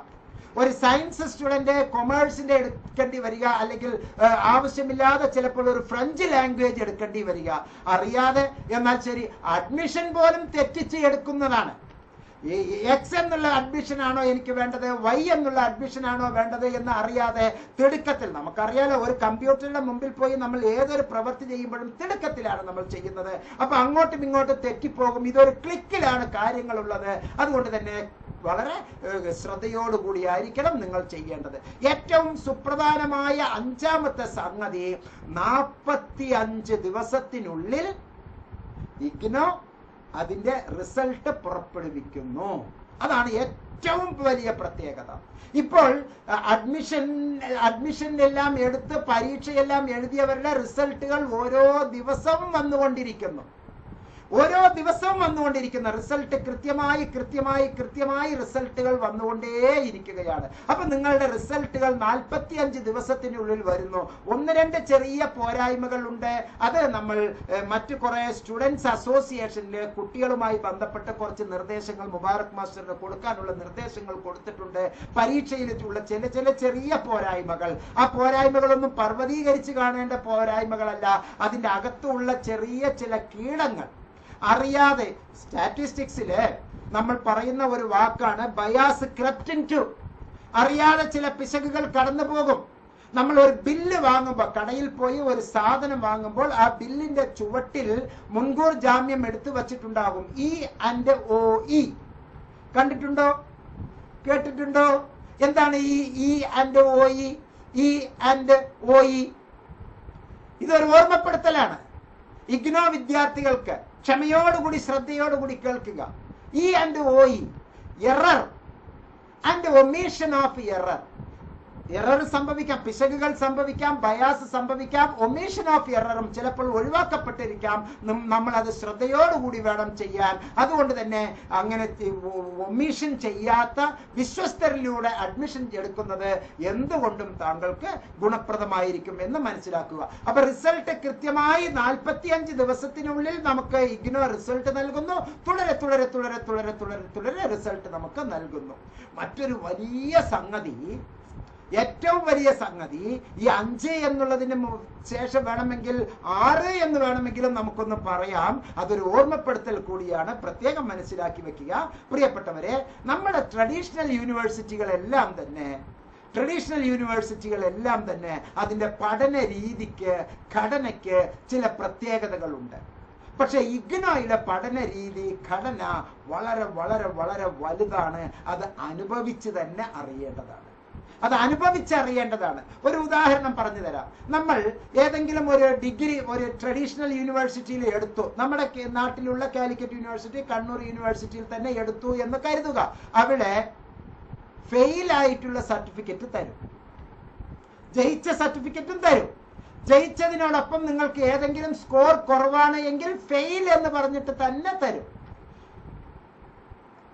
ഒരു സയൻസ് സ്റ്റുഡന്റ് കൊമേഴ്സിന്റെ എടുക്കേണ്ടി വരിക, അല്ലെങ്കിൽ ആവശ്യമില്ലാതെ ചിലപ്പോൾ ഒരു ഫ്രഞ്ച് ലാംഗ്വേജ് എടുക്കേണ്ടി വരിക. അറിയാതെ, എന്നാൽ ശരി, അഡ്മിഷൻ പോലും തെറ്റിച്ച് എടുക്കുന്നതാണ്. എക്സ് എന്നുള്ള അഡ്മിഷൻ ആണോ എനിക്ക് വേണ്ടത്, വൈ എന്നുള്ള അഡ്മിഷൻ ആണോ വേണ്ടത് എന്ന് അറിയാതെ തിടുക്കത്തിൽ, നമുക്കറിയാലോ ഒരു കമ്പ്യൂട്ടറിന്റെ മുമ്പിൽ പോയി നമ്മൾ ഏതൊരു പ്രവൃത്തി ചെയ്യുമ്പോഴും തിടുക്കത്തിലാണ് നമ്മൾ ചെയ്യുന്നത്. അപ്പൊ അങ്ങോട്ടും ഇങ്ങോട്ടും തെറ്റിപ്പോകും. ഇതൊരു ക്ലിക്കിലാണ് കാര്യങ്ങളുള്ളത്. അതുകൊണ്ട് തന്നെ വളരെ ശ്രദ്ധയോടുകൂടിയായിരിക്കണം നിങ്ങൾ ചെയ്യേണ്ടത്. ഏറ്റവും സുപ്രധാനമായ അഞ്ചാമത്തെ സംഗതി, 45 ദിവസത്തിനുള്ളിൽ ഇഗ്നോ അതിന്റെ റിസൾട്ട് പുറപ്പെടുവിക്കുന്നു. അതാണ് ഏറ്റവും വലിയ പ്രത്യേകത. ഇപ്പോൾ അഡ്മിഷനെല്ലാം എടുത്ത് പരീക്ഷയെല്ലാം എഴുതിയവരുടെ റിസൾട്ടുകൾ ഓരോ ദിവസവും വന്നുകൊണ്ടിരിക്കുന്നു. റിസൾട്ട് കൃത്യമായി റിസൾട്ടുകൾ വന്നുകൊണ്ടേയിരിക്കുകയാണ്. അപ്പൊ നിങ്ങളുടെ റിസൾട്ടുകൾ 45 ദിവസത്തിനുള്ളിൽ വരുന്നു. 1-2 ചെറിയ പോരായ്മകൾ ഉണ്ട്. അത് നമ്മൾ മറ്റു കുറെ സ്റ്റുഡൻസ് അസോസിയേഷനില് കുട്ടികളുമായി ബന്ധപ്പെട്ട് കുറച്ച് നിർദ്ദേശങ്ങൾ മുബാറക് മാസ്റ്ററിന് കൊടുക്കാനുള്ള നിർദ്ദേശങ്ങൾ കൊടുത്തിട്ടുണ്ട്. പരീക്ഷയിലുള്ള ചില ചെറിയ പോരായ്മകൾ, ആ പോരായ്മകളൊന്നും പർവ്വതീകരിച്ച് കാണേണ്ട പോരായ്മകളല്ല. അതിന്റെ അകത്തുള്ള ചില കീടങ്ങൾ അറിയാതെ, സ്റ്റാറ്റിസ്റ്റിക്സില് നമ്മൾ പറയുന്ന ഒരു വാക്കാണ് ബയാസ് ക്രെപ്റ്റ് ഇൻടു. അറിയാതെ ചില പിശകുകൾ കടന്നു പോകും. നമ്മൾ ഒരു ബില്ല് വാങ്ങുമ്പോൾ, കടയിൽ പോയി ഒരു സാധനം വാങ്ങുമ്പോൾ ആ ബില്ലിന്റെ ചുവട്ടിൽ മുൻകൂർ ജാമ്യം എടുത്തു വച്ചിട്ടുണ്ടാകും E&OE. കണ്ടിട്ടുണ്ടോ, കേട്ടിട്ടുണ്ടോ? എന്താണ് ഈ E&OE? E&OE ഇതൊരു ഓർമ്മപ്പെടുത്തലാണ്. ഇഗ്നോ വിദ്യാർത്ഥികൾക്ക് ക്ഷമയോടുകൂടി ശ്രദ്ധയോടുകൂടി കേൾക്കുക. E&OE, error and omission of error. Error സംഭവിക്കാം, പിശകുകൾ സംഭവിക്കാം, ബയാസ് സംഭവിക്കാം, ഒമീഷൻ ഓഫ് എററും ചിലപ്പോൾ ഒഴിവാക്കപ്പെട്ടിരിക്കാം. നമ്മൾ അത് ശ്രദ്ധയോടുകൂടി വേണം ചെയ്യാൻ. അതുകൊണ്ട് തന്നെ അങ്ങനെ ഒമീഷൻ ചെയ്യാത്ത വിശ്വസ്തരിലൂടെ അഡ്മിഷൻ എടുക്കുന്നത് എന്തുകൊണ്ടും താങ്കൾക്ക് ഗുണപ്രദമായിരിക്കും എന്ന് മനസ്സിലാക്കുക. അപ്പൊ റിസൾട്ട് കൃത്യമായി 45 ദിവസത്തിനുള്ളിൽ നമുക്ക് ഇഗ്നോ റിസൾട്ട് നൽകുന്നു. തുടരെ റിസൾട്ട് നമുക്ക് നൽകുന്നു. മറ്റൊരു വലിയ സംഗതി, ഏറ്റവും വലിയ സംഗതി, ഈ 5 എന്നുള്ളതിന് ശേഷം വേണമെങ്കിൽ 6 എന്ന് വേണമെങ്കിലും നമുക്കൊന്ന് പറയാം. അതൊരു ഓർമ്മപ്പെടുത്തൽ കൂടിയാണ്, പ്രത്യേകം മനസ്സിലാക്കി വെക്കുക പ്രിയപ്പെട്ടവരെ. നമ്മുടെ ട്രഡീഷണൽ യൂണിവേഴ്സിറ്റികളെല്ലാം തന്നെ അതിന്റെ പഠന രീതിക്ക്, ഘടനയ്ക്ക് ചില പ്രത്യേകതകളുണ്ട്. പക്ഷെ ഇഗ്നോയുടെ പഠന രീതി, ഘടന വളരെ വളരെ വളരെ വലുതാണ്. അത് അനുഭവിച്ച് തന്നെ അറിയേണ്ടതാണ്. ഒരു ഉദാഹരണം പറഞ്ഞു തരാം. നമ്മൾ ഏതെങ്കിലും ഒരു ഡിഗ്രി ഒരു ട്രഡീഷണൽ യൂണിവേഴ്സിറ്റിയിൽ എടുത്തു, നമ്മുടെ നാട്ടിലുള്ള കാലിക്കറ്റ് യൂണിവേഴ്സിറ്റി, കണ്ണൂർ യൂണിവേഴ്സിറ്റിയിൽ തന്നെ എടുത്തു എന്ന് കരുതുക. അവിടെ ഫെയിൽ ആയിട്ടുള്ള സർട്ടിഫിക്കറ്റ് തരും, ജയിച്ച സർട്ടിഫിക്കറ്റും തരും. ജയിച്ചതിനോടൊപ്പം നിങ്ങൾക്ക് ഏതെങ്കിലും സ്കോർ കുറവാണ് എങ്കിൽ ഫെയിൽ എന്ന് പറഞ്ഞിട്ട് തന്നെ തരും.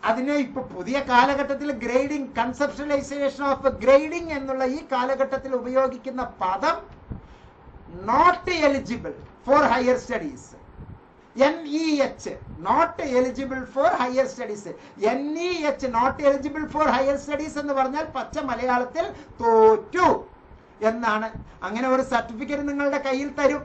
അതിനെ ഇപ്പൊ പുതിയ കാലഘട്ടത്തിൽ ഗ്രേഡിംഗ്, കൺസെപ്ഷ്യലൈസേഷൻ ഓഫ് ഗ്രേഡിംഗ് എന്നുള്ള ഈ കാലഘട്ടത്തിൽ ഉപയോഗിക്കുന്ന പദം not eligible for higher studies. NEH, not eligible for higher studies. NEH, not eligible for higher studies എന്ന് പറഞ്ഞാൽ പച്ച മലയാളത്തിൽ തോറ്റു എന്നാണ്. അങ്ങനെ ഒരു സർട്ടിഫിക്കറ്റ് നിങ്ങളുടെ കയ്യിൽ തരും.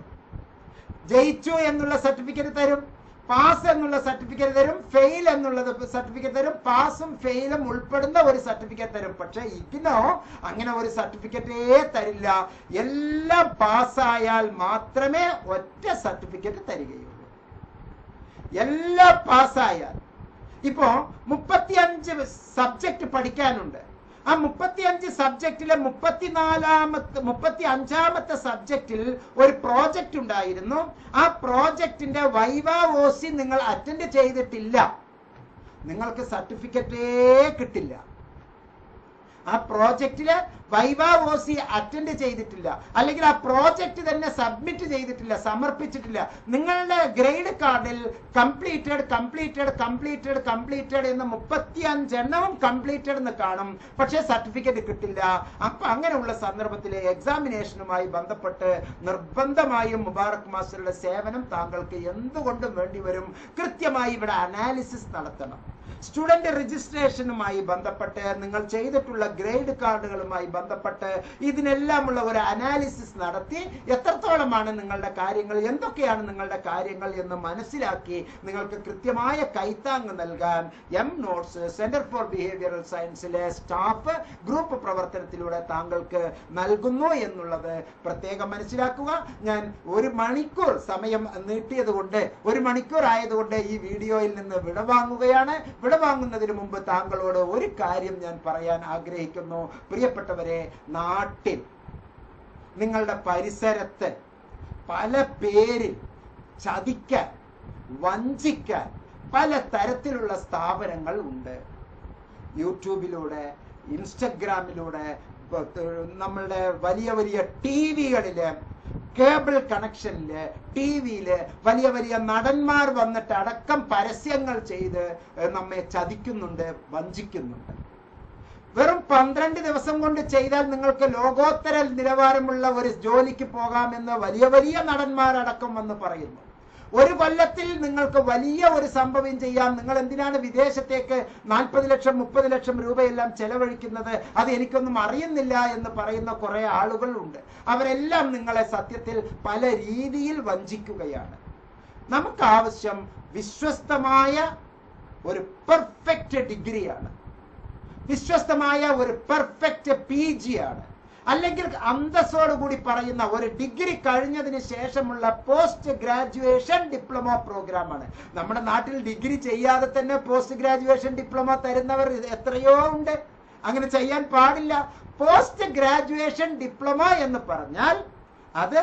ജയിച്ചു എന്നുള്ള സർട്ടിഫിക്കറ്റ് തരും, പാസ് എന്നുള്ള സർട്ടിഫിക്കറ്റ് തരും, ഫെയിൽ എന്നുള്ളത് സർട്ടിഫിക്കറ്റ് തരും, പാസും ഫെയിലും ഉൾപ്പെടുന്ന ഒരു സർട്ടിഫിക്കറ്റ് തരും. പക്ഷെ ഇഗ്നോ അങ്ങനെ ഒരു സർട്ടിഫിക്കറ്റേ തരില്ല. എല്ലാം പാസ്സായാൽ മാത്രമേ ഒറ്റ സർട്ടിഫിക്കറ്റ് തരികയുള്ളൂ. എല്ലാം പാസ്സായാൽ. ഇപ്പോ 35 സബ്ജക്ട് പഠിക്കാനുണ്ട്. ആ 35 സബ്ജക്റ്റിലെ 35ാമത്തെ സബ്ജക്റ്റിൽ ഒരു പ്രോജക്റ്റ് ഉണ്ടായിരുന്നു. ആ പ്രോജക്റ്റിന്റെ വൈവ ഓസി നിങ്ങൾ അറ്റൻഡ് ചെയ്തിട്ടില്ല, നിങ്ങൾക്ക് സർട്ടിഫിക്കറ്റേ കിട്ടില്ല. ആ പ്രോജക്റ്റില് വൈവ ഓസി അറ്റൻഡ് ചെയ്തിട്ടില്ല, അല്ലെങ്കിൽ ആ പ്രോജക്റ്റ് തന്നെ സബ്മിറ്റ് ചെയ്തിട്ടില്ല, സമർപ്പിച്ചിട്ടില്ല. നിങ്ങളുടെ ഗ്രേഡ് കാർഡിൽ കംപ്ലീറ്റഡ് കംപ്ലീറ്റഡ് കംപ്ലീറ്റഡ് കംപ്ലീറ്റഡ് എന്ന് 35 എണ്ണവും കംപ്ലീറ്റഡ് എന്ന് കാണും, പക്ഷേ സർട്ടിഫിക്കറ്റ് കിട്ടില്ല. അപ്പൊ അങ്ങനെയുള്ള സന്ദർഭത്തിൽ എക്സാമിനേഷനുമായി ബന്ധപ്പെട്ട് നിർബന്ധമായും മുബാറക് മാസ്റ്ററുടെ സേവനം താങ്കൾക്ക് എന്തുകൊണ്ടും വേണ്ടിവരും. കൃത്യമായി ഇവിടെ അനാലിസിസ് നടത്തണം. സ്റ്റുഡന്റ് രജിസ്ട്രേഷനുമായി ബന്ധപ്പെട്ട്, നിങ്ങൾ ചെയ്തിട്ടുള്ള ഗ്രേഡ് കാർഡുകളുമായി ബന്ധപ്പെട്ട് ഇതിനെല്ലാമുള്ള ഒരു അനാലിസിസ് നടത്തി എത്രത്തോളമാണ് നിങ്ങളുടെ കാര്യങ്ങൾ, എന്തൊക്കെയാണ് നിങ്ങളുടെ കാര്യങ്ങൾ എന്ന് മനസ്സിലാക്കി നിങ്ങൾക്ക് കൃത്യമായ കൈത്താങ് നൽകാൻ നോട്ട്സ് സെന്റർ ഫോർ ബിഹേവിയറൽ സയൻസിലെ സ്റ്റാഫ് ഗ്രൂപ്പ് പ്രവർത്തനത്തിലൂടെ താങ്കൾക്ക് നൽകുന്നു എന്നുള്ളത് പ്രത്യേകം മനസ്സിലാക്കുക. ഞാൻ 1 മണിക്കൂർ സമയം നീട്ടിയത് കൊണ്ട്, 1 മണിക്കൂർ ആയതുകൊണ്ട് ഈ വീഡിയോയിൽ നിന്ന് വിടവാങ്ങുകയാണ്. വിടവാങ്ങുന്നതിന് മുമ്പ് താങ്കളോട് ഒരു കാര്യം ഞാൻ പറയാൻ ആഗ്രഹിക്കുന്നു. പ്രിയപ്പെട്ടവരെ, നാട്ടിൽ നിങ്ങളുടെ പരിസരത്ത് പല പേരിൽ ചതിക്കാൻ, വഞ്ചിക്കാൻ പല തരത്തിലുള്ള സ്ഥാപനങ്ങൾ ഉണ്ട്. യൂട്യൂബിലൂടെ, ഇൻസ്റ്റഗ്രാമിലൂടെ, നമ്മളുടെ വലിയ വലിയ ടിവികളില്, കേബിൾ കണക്ഷനില്, ടിവിയില് വലിയ വലിയ നടന്മാർ വന്നിട്ട് അടക്കം പരസ്യങ്ങൾ ചെയ്ത് നമ്മെ ചതിക്കുന്നുണ്ട്, വഞ്ചിക്കുന്നുണ്ട്. വെറും 12 ദിവസം കൊണ്ട് ചെയ്താൽ നിങ്ങൾക്ക് ലോകോത്തര നിലവാരമുള്ള ഒരു ജോലിക്ക് പോകാമെന്ന് വലിയ വലിയ നടന്മാരടക്കം വന്ന് പറയുന്നു. 1 കൊല്ലത്തിൽ നിങ്ങൾക്ക് വലിയ ഒരു സംഭവം ചെയ്യാം. നിങ്ങൾ എന്തിനാണ് വിദേശത്തേക്ക് 40 ലക്ഷം 30 ലക്ഷം രൂപയെല്ലാം ചെലവഴിക്കുന്നത്? അത് എനിക്കൊന്നും അറിയുന്നില്ല എന്ന് പറയുന്ന കുറെ ആളുകൾ ഉണ്ട്. അവരെല്ലാം നിങ്ങളെ സത്യത്തിൽ പല രീതിയിൽ വഞ്ചിക്കുകയാണ്. നമുക്ക് ആവശ്യം വിശ്വസ്തമായ ഒരു പെർഫെക്റ്റ് ഡിഗ്രിയാണ്, വിശ്വസ്തമായ ഒരു പെർഫെക്റ്റ് PG ആണ്, അല്ലെങ്കിൽ അന്തസ്സോടുകൂടി പറയുന്ന ഒരു ഡിഗ്രി കഴിഞ്ഞതിന് ശേഷമുള്ള പോസ്റ്റ് ഗ്രാജുവേഷൻ ഡിപ്ലോമ പ്രോഗ്രാമാണ്. നമ്മുടെ നാട്ടിൽ ഡിഗ്രി ചെയ്യാതെ തന്നെ പോസ്റ്റ് ഗ്രാജുവേഷൻ ഡിപ്ലോമ തരുന്നവർ എത്രയോ ഉണ്ട്. അങ്ങനെ ചെയ്യാൻ പാടില്ല. പോസ്റ്റ് ഗ്രാജുവേഷൻ ഡിപ്ലോമ എന്ന് പറഞ്ഞാൽ അത്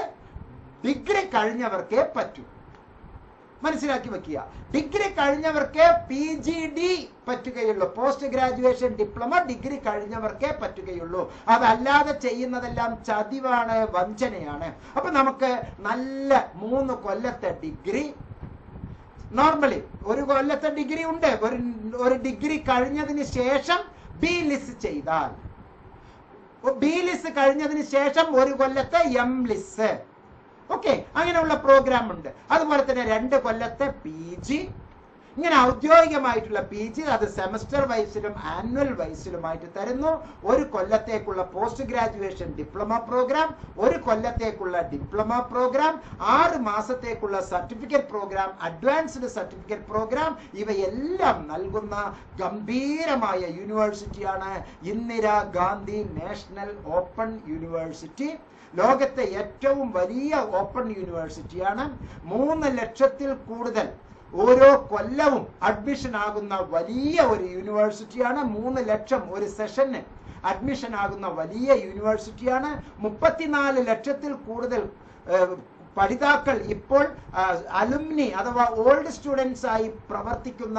ഡിഗ്രി കഴിഞ്ഞവർക്കേ പറ്റൂ. മനസ്സിലാക്കി വെക്കുക. ഡിഗ്രി കഴിഞ്ഞവർക്ക് PGD പറ്റുകയുള്ളൂ. പോസ്റ്റ് ഗ്രാജുവേഷൻ ഡിപ്ലോമ ഡിഗ്രി കഴിഞ്ഞവർക്കേ പറ്റുകയുള്ളൂ. അതല്ലാതെ ചെയ്യുന്നതെല്ലാം ചതിവാണ്, വഞ്ചനയാണ്. അപ്പൊ നമുക്ക് നല്ല 3 കൊല്ലത്തെ ഡിഗ്രി, നോർമലി 1 കൊല്ലത്തെ ഡിഗ്രി ഉണ്ട്. ഒരു ഡിഗ്രി കഴിഞ്ഞതിന് ശേഷം BLIS ചെയ്താൽ, BLIS കഴിഞ്ഞതിന് ശേഷം 1 കൊല്ലത്തെ MLIS, ഓക്കെ, അങ്ങനെയുള്ള പ്രോഗ്രാം ഉണ്ട്. അതുപോലെ തന്നെ 2 കൊല്ലത്തെ PG, ഇങ്ങനെ ഔദ്യോഗികമായിട്ടുള്ള PG അത് സെമസ്റ്റർ വൈസിലും ആനുവൽ വൈസിലുമായിട്ട് തരുന്നു. 1 കൊല്ലത്തേക്കുള്ള പോസ്റ്റ് ഗ്രാജുവേഷൻ ഡിപ്ലോമ പ്രോഗ്രാം, 1 കൊല്ലത്തേക്കുള്ള ഡിപ്ലോമ പ്രോഗ്രാം, 6 മാസത്തേക്കുള്ള certificate programme, advanced certificate programme, ഇവയെല്ലാം നൽകുന്ന ഗംഭീരമായ യൂണിവേഴ്സിറ്റിയാണ് ഇന്ദിരാഗാന്ധി നാഷണൽ ഓപ്പൺ യൂണിവേഴ്സിറ്റി. ലോകത്തെ ഏറ്റവും വലിയ ഓപ്പൺ യൂണിവേഴ്സിറ്റിയാണ്. 3 ലക്ഷത്തിൽ കൂടുതൽ ഓരോ കൊല്ലവും അഡ്മിഷൻ ആകുന്ന വലിയ ഒരു യൂണിവേഴ്സിറ്റിയാണ്. 3 ലക്ഷം ഒരു സെഷന് അഡ്മിഷൻ ആകുന്ന വലിയ യൂണിവേഴ്സിറ്റിയാണ്. 34 ലക്ഷത്തിൽ കൂടുതൽ പഠിതാക്കൾ ഇപ്പോൾ അലുമിനി അഥവാ ഓൾഡ് സ്റ്റുഡൻസ് ആയി പ്രവർത്തിക്കുന്ന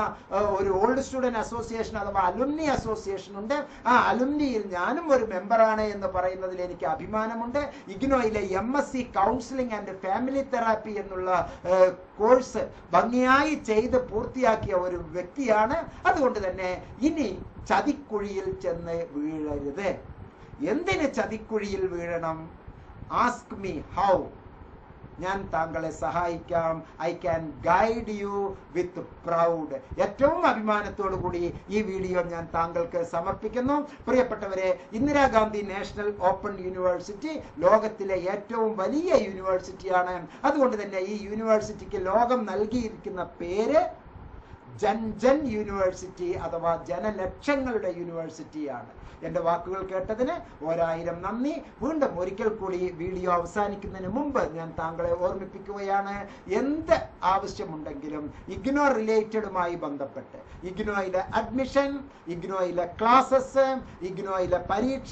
ഒരു ഓൾഡ് സ്റ്റുഡന്റ് അസോസിയേഷൻ അഥവാ അലുമിനി അസോസിയേഷൻ ഉണ്ട്. ആ അലുമിനിയിൽ ഞാനും ഒരു മെമ്പറാണ് എന്ന് പറയുന്നതിൽ എനിക്ക് അഭിമാനമുണ്ട്. ഇഗ്നോയിലെ MSc counselling and family therapy എന്നുള്ള കോഴ്സ് ഭംഗിയായി ചെയ്ത് പൂർത്തിയാക്കിയ ഒരു വ്യക്തിയാണ്. അതുകൊണ്ട് തന്നെ ഇനി ചതിക്കുഴിയിൽ ചെന്ന് വീഴരുത്. എന്തിന് ചതിക്കുഴിയിൽ വീഴണം? Ask me how. ഞാൻ താങ്കളെ സഹായിക്കാം. I can guide you with proud. ഏറ്റവും അഭിമാനത്തോടു കൂടി ഈ വീഡിയോ ഞാൻ താങ്കൾക്ക് സമർപ്പിക്കുന്നു. പ്രിയപ്പെട്ടവരെ, ഇന്ദിരാഗാന്ധി നാഷണൽ ഓപ്പൺ യൂണിവേഴ്സിറ്റി ലോകത്തിലെ ഏറ്റവും വലിയ യൂണിവേഴ്സിറ്റിയാണ്. അതുകൊണ്ട് തന്നെ ഈ യൂണിവേഴ്സിറ്റിക്ക് ലോകം നൽകിയിരിക്കുന്ന പേര് ജൻ യൂണിവേഴ്സിറ്റി അഥവാ ജനലക്ഷങ്ങളുടെ യൂണിവേഴ്സിറ്റിയാണ്. എൻ്റെ വാക്കുകൾ കേട്ടതിന് 1000 നന്ദി. വീണ്ടും ഒരിക്കൽ കൂടി വീഡിയോ അവസാനിക്കുന്നതിന് മുമ്പ് ഞാൻ താങ്കളെ ഓർമ്മിപ്പിക്കുകയാണ്, എന്ത് ആവശ്യമുണ്ടെങ്കിലും ഇഗ്നോ റിലേറ്റഡുമായി ബന്ധപ്പെട്ട് ഇഗ്നോയിലെ അഡ്മിഷൻ, ഇഗ്നോയിലെ ക്ലാസസ്, ഇഗ്നോയിലെ പരീക്ഷ,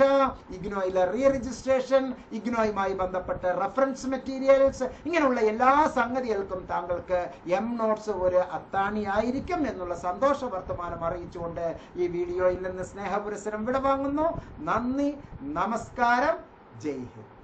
ഇഗ്നോയിലെ റീ രജിസ്ട്രേഷൻ, ഇഗ്നോയുമായി ബന്ധപ്പെട്ട റെഫറൻസ് മെറ്റീരിയൽസ്, ഇങ്ങനെയുള്ള എല്ലാ സംഗതികൾക്കും താങ്കൾക്ക് നോട്ട്സ് ഒരു അത്താണിയായിരിക്കും എന്നുള്ള സന്തോഷ വർത്തമാനം അറിയിച്ചുകൊണ്ട് ഈ വീഡിയോയിൽ നിന്ന് സ്നേഹപുരസരം വിടവാങ്ങുന്നു. നന്ദി, നമസ്കാരം, ജയ് ഹിന്ദ്.